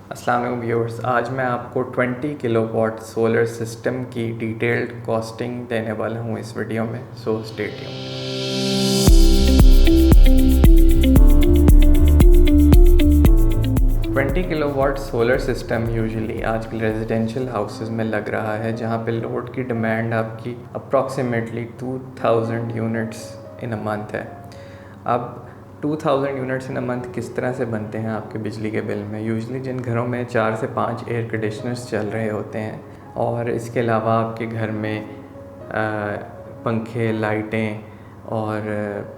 अस्सलाम वालेकुम व्यूअर्स। आज मैं आपको 20 किलोवाट सोलर सिस्टम की डिटेल्ड कॉस्टिंग देने वाला हूँ इस वीडियो में, so stay tuned. 20 kilowatt solar system usually आजकल रेजिडेंशियल हाउसेस में लग रहा है, जहाँ पे लोड की डिमांड आपकी approximately 2000 units in a month है। अब 2000 यूनिट्स इन अ मंथ किस तरह से बनते हैं आपके बिजली के बिल में? यूजुअली जिन घरों में 4 से 5 एयर कंडीशनर्स चल रहे होते हैं और इसके अलावा आपके घर में पंखे, लाइटें और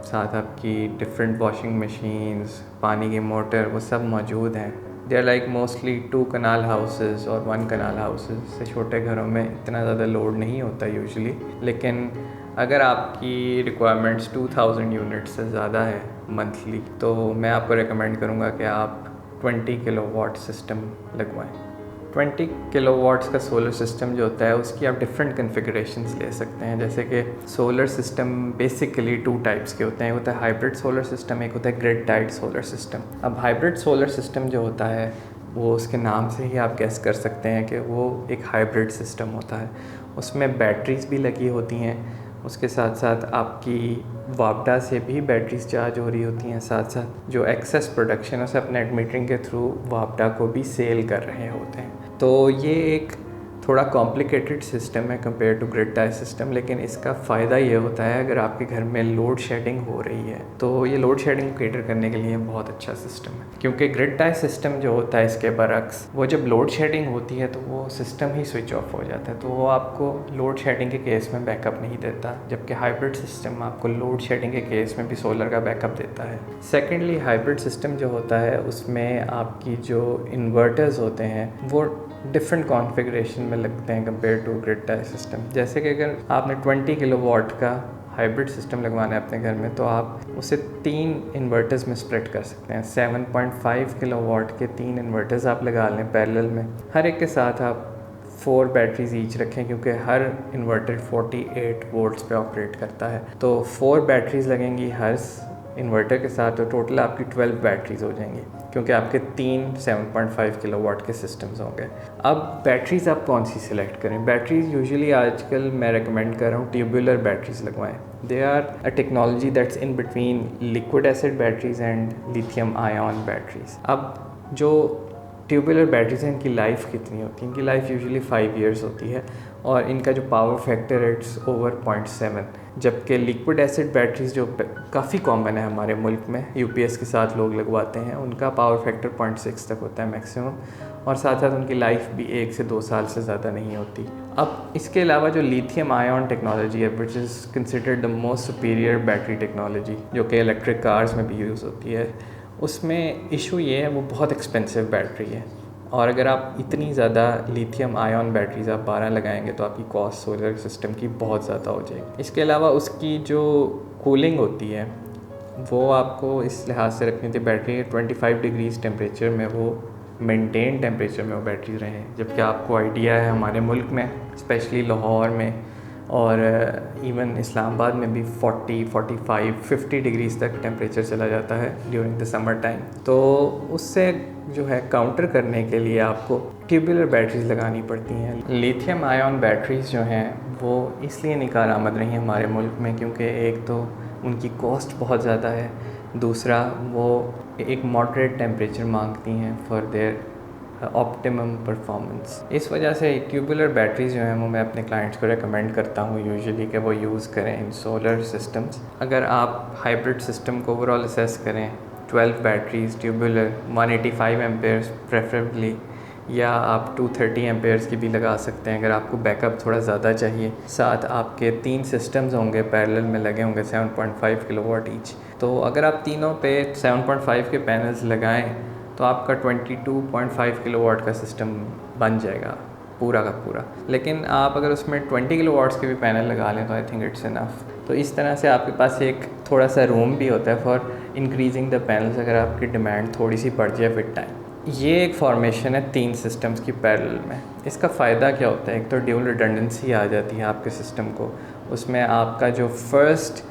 साथ आपकी डिफरेंट वॉशिंग मशीन्स, पानी की मोटर, वो सब मौजूद हैं। They are like mostly 2 kanal houses और 1 कनाल हाउसेस से छोटे घरों में इतना ज़्यादा लोड नहीं होता यूजुअली। लेकिन अगर आपकी रिक्वायरमेंट्स 2000 यूनिट से ज़्यादा है मंथली, तो मैं आपको रेकमेंड करूँगा कि आप 20 किलोवाट सिस्टम लगवाएं। 20 किलोवाट्स का सोलर सिस्टम जो होता है उसकी आप डिफरेंट कन्फिगरेशंस ले सकते हैं। जैसे कि सोलर सिस्टम बेसिकली 2 टाइप्स के होते हैं। एक होता है हाइब्रिड सोलर सिस्टम, एक होता है ग्रिड टाइड सोलर सिस्टम। अब हाइब्रिड सोलर सिस्टम जो होता है वो उसके नाम से ही आप गेस कर सकते हैं कि वो एक हाइब्रिड सिस्टम होता है। उसमें बैटरीज भी लगी होती हैं, उसके साथ साथ आपकी वापडा से भी बैटरीज चार्ज हो रही होती हैं, साथ साथ जो एक्सेस प्रोडक्शन है उसे अपने नेट मीटरिंग के थ्रू वापडा को भी सेल कर रहे होते हैं। तो ये एक थोड़ा कॉम्प्लिकेटेड सिस्टम है compare to grid tie system, लेकिन इसका फ़ायदा ये होता है अगर आपके घर में लोड शेडिंग हो रही है तो ये लोड शेडिंग कैटर करने के लिए बहुत अच्छा सिस्टम है। क्योंकि ग्रिड टाई सिस्टम जो होता है इसके बरक्स, वो जब लोड शेडिंग होती है तो वो सिस्टम ही स्विच ऑफ हो जाता है, तो वो आपको लोड शेडिंग के केस में बैकअप नहीं देता, जबकि हाइब्रिड सिस्टम आपको लोड शेडिंग के केस में भी सोलर का बैकअप देता है। सेकेंडली, हाइब्रिड सिस्टम जो होता है उसमें आपकी जो इन्वर्टर्स होते हैं वो डिफरेंट कॉन्फ़िगरेशन में लगते हैं compare to grid tie system. जैसे कि अगर आपने 20 किलोवाट का हाइब्रिड सिस्टम लगवाना है अपने घर में, तो आप उसे 3 इन्वर्टर्स में स्प्लिट कर सकते हैं। 7.5 किलोवाट के 3 इन्वर्टर्स आप लगा लें पैरेलल में। हर एक के साथ आप 4 बैटरीज ईच रखें, क्योंकि हर इन्वर्टर 48 वोल्ट्स पे ऑपरेट करता है। तो 4 बैटरीज लगेंगी हर इन्वर्टर के साथ, तो टोटल आपकी 12 बैटरीज हो जाएंगी, क्योंकि आपके 3 7.5 किलोवाट के सिस्टम्स होंगे। अब बैटरीज़ आप कौन सी सिलेक्ट करें? बैटरीज़ यूजुअली आजकल मैं रेकमेंड कर रहा हूँ ट्यूबुलर बैटरीज़ लगवाएं। They are a technology that's in between liquid acid batteries and lithium ion batteries. अब जो ट्यूबुलर बैटरीज़ हैं इनकी लाइफ कितनी होती है? इनकी लाइफ यूजुअली 5 ईयर्स होती है और इनका जो पावर फैक्टर है इट्स ओवर 0.7, जबकि लिक्विड एसिड बैटरीज़ जो काफ़ी कॉमन है हमारे मुल्क में, यूपीएस के साथ लोग लगवाते हैं, उनका पावर फैक्टर 0.6 तक होता है मैक्सिमम, और साथ साथ उनकी लाइफ भी 1 से 2 साल से ज़्यादा नहीं होती। अब इसके अलावा जो लिथियम आयन टेक्नोलॉजी है which is considered the most superior battery technology, जो कि इलेक्ट्रिक कार्स में भी यूज़ होती है, उसमें इशू ये है वो बहुत एक्सपेंसिव बैटरी है, और अगर आप इतनी ज़्यादा लिथियम आयन बैटरीज आप 12 लगाएंगे तो आपकी कॉस्ट सोलर सिस्टम की बहुत ज़्यादा हो जाएगी। इसके अलावा उसकी जो कूलिंग होती है वो आपको इस लिहाज से रखनी थी, बैटरी 25 डिग्रीज़ टेम्परेचर में वो मेंटेन टेम्परेचर में वो बैटरी रहें, जबकि आपको आइडिया है हमारे मुल्क में स्पेशली लाहौर में और इवन इस्लामाबाद में भी 40, 45, 50 डिग्रीज़ तक टेम्परेचर चला जाता है ड्यूरिंग द समर टाइम। तो उससे जो है काउंटर करने के लिए आपको ट्यूबुलर बैटरीज लगानी पड़ती हैं। लिथियम आयन बैटरीज़ जो हैं वो इसलिए निकाल आमद रही हैं हमारे मुल्क में क्योंकि एक तो उनकी कॉस्ट बहुत ज़्यादा है, दूसरा वो एक मॉडरेट टेम्परेचर मांगती हैं फॉर देयर ऑप्टिमम परफॉर्मेंस। इस वजह से ट्यूबुलर बैटरीज जो हैं वो मैं अपने क्लाइंट्स को रेकमेंड करता हूँ यूजुअली कि वो यूज़ करें इन सोलर सिस्टम्स। अगर आप हाइब्रिड सिस्टम को ओवरऑल असेस करें, 12 बैटरीज ट्यूबुलर 185 एम्पेयर्स प्रेफरेबली, या आप 230 एम्पेयर्स की भी लगा सकते हैं अगर आपको बैकअप थोड़ा ज़्यादा चाहिए। साथ आपके 3 सिस्टम्स होंगे पैरेलल में लगे होंगे 7.5 किलोवाट ईच। तो अगर आप तीनों पे 7.5 के पैनल्स लगाएं तो आपका 22.5 किलोवाट का सिस्टम बन जाएगा पूरा का पूरा। लेकिन आप अगर उसमें 20 किलोवाट्स के भी पैनल लगा लें तो आई थिंक इट्स इनफ। तो इस तरह से आपके पास एक थोड़ा सा रूम भी होता है फॉर इंक्रीजिंग द पैनल्स अगर आपकी डिमांड थोड़ी सी बढ़ जाए विद टाइम। ये एक फॉर्मेशन है 3 सिस्टम्स की पैरेलल में। इसका फ़ायदा क्या होता है? एक तो ड्यूल रिडंडेंसी आ जाती है आपके सिस्टम को, उसमें आपका जो फर्स्ट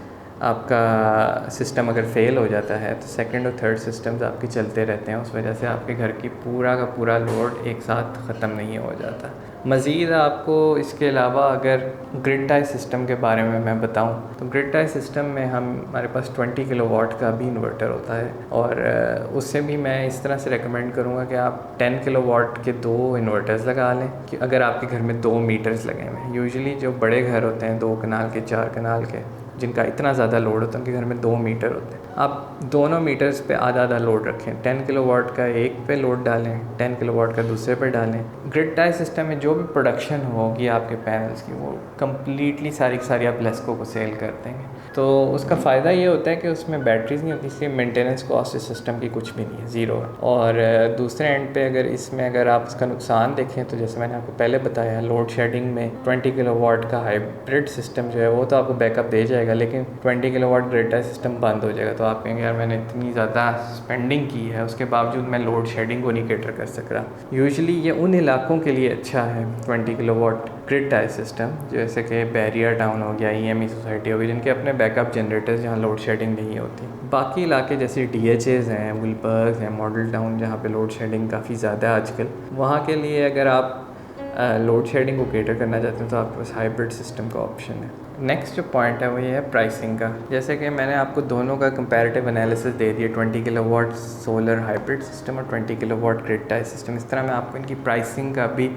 आपका सिस्टम अगर फेल हो जाता है तो सेकंड और थर्ड सिस्टम्स आपके चलते रहते हैं, उस वजह से आपके घर की पूरा का पूरा लोड एक साथ ख़त्म नहीं हो जाता। मज़ीद आपको इसके अलावा अगर ग्रिड टाई सिस्टम के बारे में मैं बताऊं तो ग्रिड टाई सिस्टम में हमारे पास 20 किलोवाट का भी इन्वर्टर होता है, और उससे भी मैं इस तरह से रेकमेंड करूंगा कि आप 10 किलोवाट के 2 इन्वर्टर्स लगा लें कि अगर आपके घर में 2 मीटर्स लगे हुए हैं। यूजुअली जो बड़े घर होते हैं 2 कनाल के 4 कनाल के, जिनका इतना ज़्यादा लोड होता है, उनके घर में 2 मीटर होते हैं। आप दोनों मीटर्स पे आधा आधा लोड रखें, 10 किलोवाट का एक पे लोड डालें, 10 किलोवाट का दूसरे पे डालें। ग्रिड टाई सिस्टम में जो भी प्रोडक्शन होगी आपके पैनल्स की, वो कम्प्लीटली सारी की सारी आप लेस्को को सेल कर देंगे। तो उसका फ़ायदा ये होता है कि उसमें बैटरीज नहीं होती, इसलिए मेंटेनेंस कॉस्ट इस सिस्टम की कुछ भी नहीं है, ज़ीरो है। और दूसरे एंड पे अगर आप इसका नुकसान देखें तो जैसे मैंने आपको पहले बताया, लोड शेडिंग में 20 किलोवाट का हाइब्रिड सिस्टम जो है वो तो आपको बैकअप दे जाएगा, लेकिन 20 किलोवाट ग्रिड टाई सिस्टम बंद हो जाएगा तो आप कहेंगे यार मैंने इतनी ज़्यादा स्पेंडिंग की है, उसके बावजूद मैं लोड शेडिंग को नहीं कैटर कर सक रहा। यूजुअली ये उन इलाकों के लिए अच्छा है 20 किलोवाट ग्रिड टाई सिस्टम, जैसे कि बैरियर टाउन हो गया, EME सोसाइटी हो गई, जिनके अपने बैकअप जनरेटर्स जहाँ लोड शेडिंग नहीं होती। बाकी इलाके जैसे DHAs हैं, गुलबर्ग हैं, मॉडल टाउन, जहाँ पे लोड शेडिंग काफ़ी ज़्यादा है आजकल, वहाँ के लिए अगर आप लोड शेडिंग को कैटर करना चाहते हैं तो आपके पास हाइब्रिड सिस्टम का ऑप्शन है। नेक्स्ट जो पॉइंट है वो ये है प्राइसिंग का। जैसे कि मैंने आपको दोनों का कंपैरेटिव एनालिसिस दे दिया, 20 किलोवाट सोलर हाइब्रिड सिस्टम और 20 किलोवाट ग्रिड टाई सिस्टम। इस तरह मैं आपको इनकी प्राइसिंग का भी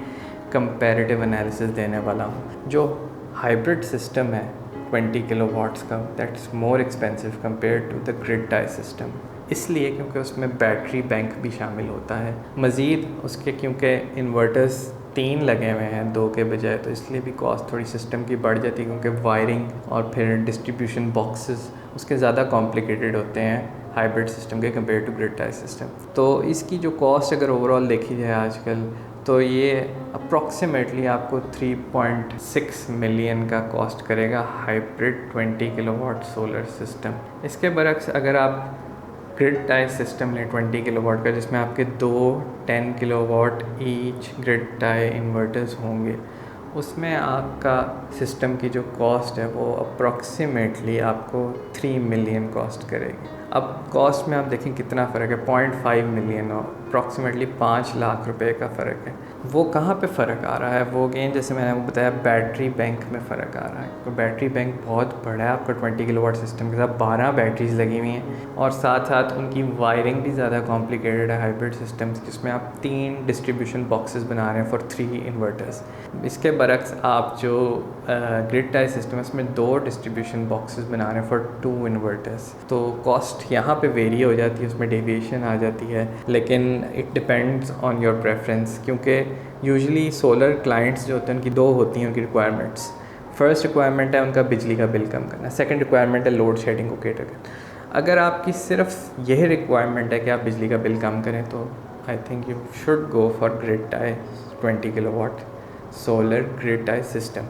कंपैरेटिव एनालिसिस देने वाला हूँ। जो हाइब्रिड सिस्टम है 20 किलोवाट्स का, that's more expensive compare to the grid tie system, इसलिए क्योंकि उसमें बैटरी बैंक भी शामिल होता है। मज़ीद उसके क्योंकि इन्वर्टर्स 3 लगे हुए हैं 2 के बजाय, तो इसलिए भी कॉस्ट थोड़ी सिस्टम की बढ़ जाती है, क्योंकि वायरिंग और फिर डिस्ट्रीब्यूशन बॉक्सेस उसके ज़्यादा कॉम्प्लिकेटेड होते हैं हाइब्रिड सिस्टम के compare to grid tie system. तो इसकी जो कॉस्ट अगर ओवरऑल देखी जाए आजकल, तो ये अप्रॉक्सीमेटली आपको 3.6 मिलियन का कॉस्ट करेगा हाइब्रिड 20 किलोवाट सोलर सिस्टम। इसके बरक्स अगर आप ग्रिड टाई सिस्टम लें 20 किलोवाट का, जिसमें आपके 2 10 kilowatt each grid tie inverters होंगे, उसमें आपका सिस्टम की जो कॉस्ट है वो अप्रॉक्सीमेटली आपको 3 मिलियन कॉस्ट करेगी। अब कॉस्ट में आप देखें कितना फ़र्क है, 0.5 मिलियन और अप्रॉक्सीमेटली 5 लाख रुपए का फ़र्क है। वो कहाँ पे फ़र्क आ रहा है? वो अगेन जैसे मैंने आपको बताया, बैटरी बैंक में फ़र्क आ रहा है। तो बैटरी बैंक बहुत बड़ा है आपका 20 किलोवाट सिस्टम के साथ 12 बैटरीज लगी हुई हैं, और साथ साथ उनकी वायरिंग भी ज़्यादा कॉम्प्लिकेटेड है हाइब्रिड सिस्टम्स, जिसमें आप 3 डिस्ट्रीब्यूशन बॉक्सेस बना रहे हैं फॉर 3 इन्वर्टर्स। इसके बरक्स आप जो ग्रिड टाई सिस्टम है उसमें 2 डिस्ट्रीब्यूशन बॉक्सेस बना रहे हैं फॉर 2 इन्वर्टर्स। तो कॉस्ट यहाँ पे वेरी हो जाती है, उसमें डेविएशन आ जाती है, लेकिन it depends on your preference, क्योंकि यूजुअली सोलर क्लाइंट्स जो होते हैं उनकी 2 होती हैं उनकी रिक्वायरमेंट्स। फर्स्ट रिक्वायरमेंट है उनका बिजली का बिल कम करना, सेकंड रिक्वायरमेंट है लोड शेडिंग को कैटर करना। अगर आपकी सिर्फ यही रिक्वायरमेंट है कि आप बिजली का बिल कम करें, तो I think you should go for grid tie 20 kilowatt solar grid tie system.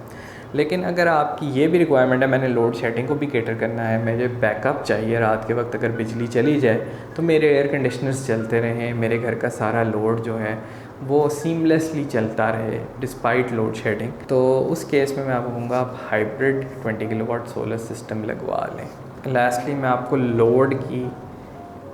लेकिन अगर आपकी ये भी रिक्वायरमेंट है, मैंने लोड शेडिंग को भी कैटर करना है, मुझे बैकअप चाहिए, रात के वक्त अगर बिजली चली जाए तो मेरे एयर कंडीशनर्स चलते रहें, मेरे घर का सारा लोड जो है वो सीमलेसली चलता रहे डिस्पाइट लोड शेडिंग, तो उस केस में मैं आपको कहूँगा आप हाइब्रिड 20 किलोवाट सोलर सिस्टम लगवा लें। लास्टली मैं आपको लोड की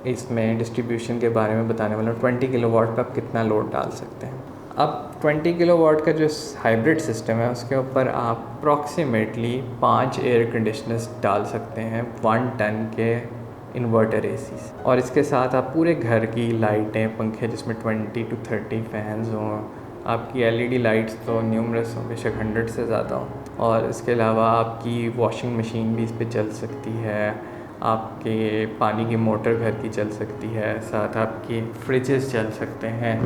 इसमें डिस्ट्रीब्यूशन के बारे में बताने वाला हूँ। 20 किलोवाट पर आप कितना लोड डाल सकते हैं। अब 20 किलोवाट का जो हाइब्रिड सिस्टम है उसके ऊपर आप अप्रॉक्सीमेटली 5 एयर कंडीशनर्स डाल सकते हैं 1 टन के इन्वर्टर एसीज, और इसके साथ आप पूरे घर की लाइटें, पंखे जिसमें 20 to 30 फैंस हों, आपकी LED लाइट्स तो न्यूमरस हों, बेशक 100 से ज़्यादा हों, और इसके अलावा आपकी वॉशिंग मशीन भी इस पर चल सकती है, आपके पानी की मोटर घर की चल सकती है, साथ आपकी फ्रिजेस चल सकते हैं,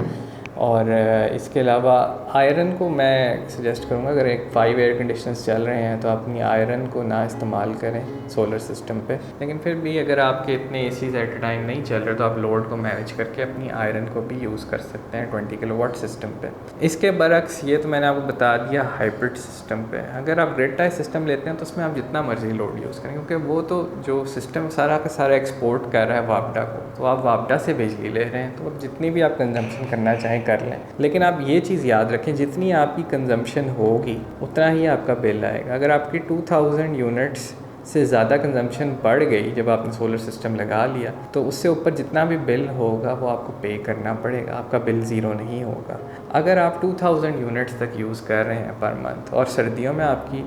और इसके अलावा आयरन को मैं सजेस्ट करूँगा, अगर 5 एयर कंडीशनर्स चल रहे हैं तो अपनी आयरन को ना इस्तेमाल करें सोलर सिस्टम पे। लेकिन फिर भी अगर आपके इतने एसीज एट ए टाइम नहीं चल रहे तो आप लोड को मैनेज करके अपनी आयरन को भी यूज़ कर सकते हैं 20 किलोवाट सिस्टम पे। इसके बरक्स ये तो मैंने आपको बता दिया हाइब्रिड सिस्टम पे। अगर आप ग्रिड टाई सिस्टम लेते हैं तो उसमें आप जितना मर्जी लोड यूज़ करें, क्योंकि वो तो जो सिस्टम सारा का सारा एक्सपोर्ट कर रहा है वापडा को, तो आप वापडा से बिजली ले रहे हैं, तो अब जितनी भी आप कंजम्पशन करना चाहें कर लें। लेकिन आप ये चीज़ याद रखें, जितनी आपकी कंजम्पशन होगी उतना ही आपका बिल आएगा। अगर आपकी 2000 यूनिट्स से ज़्यादा कंजम्पशन बढ़ गई जब आपने सोलर सिस्टम लगा लिया, तो उससे ऊपर जितना भी बिल होगा वो आपको पे करना पड़ेगा, आपका बिल ज़ीरो नहीं होगा। अगर आप 2000 यूनिट्स तक यूज़ कर रहे हैं पर मंथ, और सर्दियों में आपकी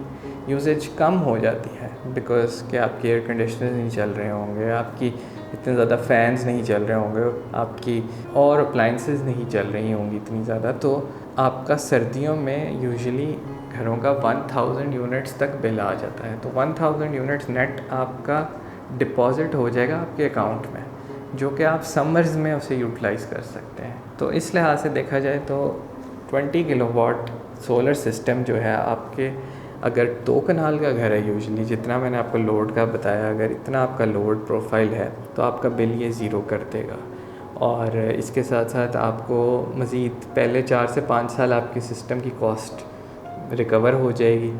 यूसेज कम हो जाती है बिकॉज़ कि आपके एयर कंडीशनर नहीं चल रहे होंगे, आपकी इतने ज़्यादा फ़ैन्स नहीं चल रहे होंगे, आपकी और अप्लाइंसेस नहीं चल रही होंगी इतनी ज़्यादा, तो आपका सर्दियों में यूजुअली घरों का 1000 यूनिट्स तक बिल आ जाता है। तो 1000 यूनिट्स नेट आपका डिपॉज़िट हो जाएगा आपके अकाउंट में, जो कि आप समर्स में उसे यूटिलाइज़ कर सकते हैं। तो इस लिहाज से देखा जाए तो 20 किलोवाट सोलर सिस्टम जो है आपके, अगर 2 कनाल का घर है यूजुअली, जितना मैंने आपको लोड का बताया, अगर इतना आपका लोड प्रोफाइल है तो आपका बिल ये ज़ीरो कर देगा। और इसके साथ साथ आपको मज़ीद पहले 4 से 5 साल आपकी सिस्टम की कॉस्ट रिकवर हो जाएगी,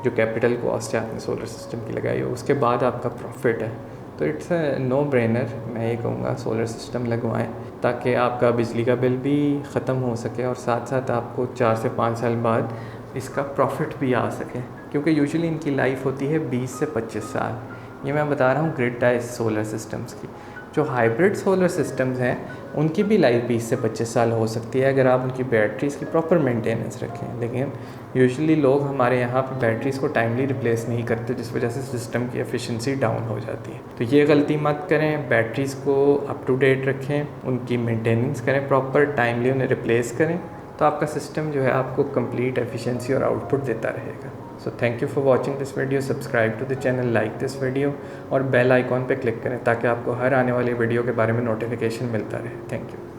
जो कैपिटल कॉस्ट है आपने सोलर सिस्टम की लगाई हो, उसके बाद आपका प्रॉफिट है। तो इट्स अ नो ब्रेनर, मैं ये कहूँगा सोलर सिस्टम लगवाएं ताकि आपका बिजली का बिल भी ख़त्म हो सके और साथ साथ आपको 4 से 5 साल बाद इसका प्रॉफिट भी आ सके, क्योंकि यूजुअली इनकी लाइफ होती है 20 से 25 साल। ये मैं बता रहा हूँ ग्रिड टाइज सोलर सिस्टम्स की। जो हाइब्रिड सोलर सिस्टम्स हैं उनकी भी लाइफ 20 से 25 साल हो सकती है अगर आप उनकी बैटरीज़ की प्रॉपर मेंटेनेंस रखें, लेकिन यूजुअली लोग हमारे यहाँ पे बैटरीज़ को टाइमली रिप्लेस नहीं करते, जिस वजह से सिस्टम की एफिशिएंसी डाउन हो जाती है। तो ये गलती मत करें, बैटरीज़ को अप टू डेट रखें, उनकी मेंटेनेंस करें प्रॉपर, टाइमली उन्हें रिप्लेस करें, तो आपका सिस्टम जो है आपको कंप्लीट एफिशिएंसी और आउटपुट देता रहेगा। So thank you for watching this video, subscribe to the channel, like this video और बेल आइकॉन पे क्लिक करें ताकि आपको हर आने वाली वीडियो के बारे में नोटिफिकेशन मिलता रहे। Thank you.